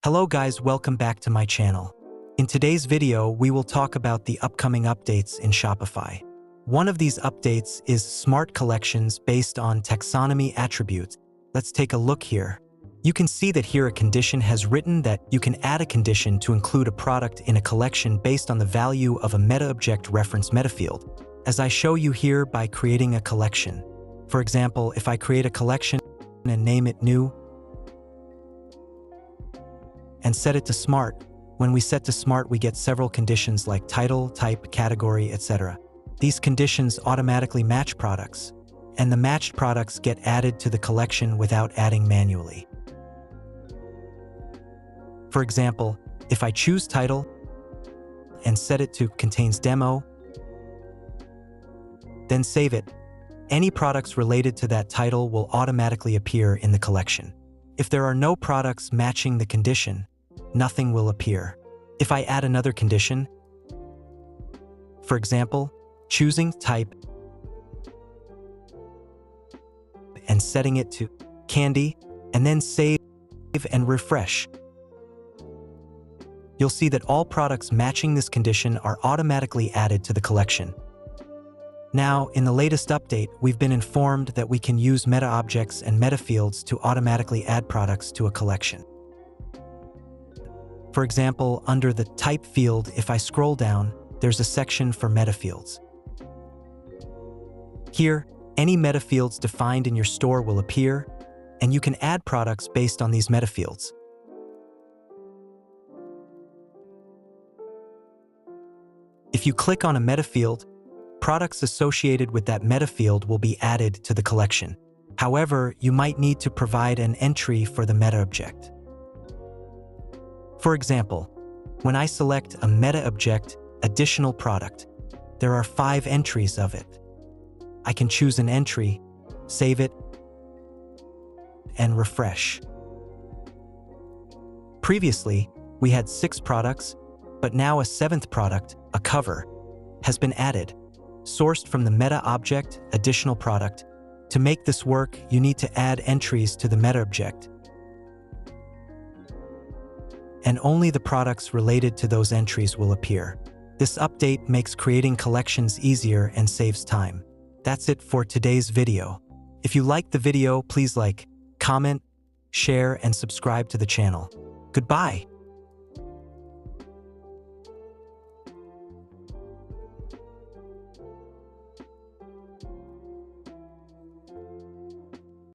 Hello guys, welcome back to my channel. In today's video, we will talk about the upcoming updates in Shopify. One of these updates is smart collections based on taxonomy attributes. Let's take a look here. You can see that here a condition has written that you can add a condition to include a product in a collection based on the value of a Metaobject reference metafield, as I show you here by creating a collection. For example, if I create a collection and name it new and set it to smart, when we set to smart, we get several conditions like title, type, category, etc. These conditions automatically match products, and the matched products get added to the collection without adding manually. For example, if I choose title and set it to contains demo, then save it, any products related to that title will automatically appear in the collection. If there are no products matching the condition, nothing will appear. If I add another condition, for example, choosing type and setting it to candy, and then save and refresh, you'll see that all products matching this condition are automatically added to the collection. Now, in the latest update, we've been informed that we can use Metaobjects and Metafields to automatically add products to a collection. For example, under the Type field, if I scroll down, there's a section for Metafields. Here, any Metafields defined in your store will appear, and you can add products based on these Metafields. If you click on a Metafield, products associated with that Metafield will be added to the collection. However, you might need to provide an entry for the Metaobject. For example, when I select a Metaobject additional product, there are 5 entries of it. I can choose an entry, save it, and refresh. Previously, we had 6 products, but now a 7th product, a cover, has been added, sourced from the Metaobject additional product. To make this work, you need to add entries to the Metaobject, and only the products related to those entries will appear. This update makes creating collections easier and saves time. That's it for today's video. If you liked the video, please like, comment, share, and subscribe to the channel. Goodbye.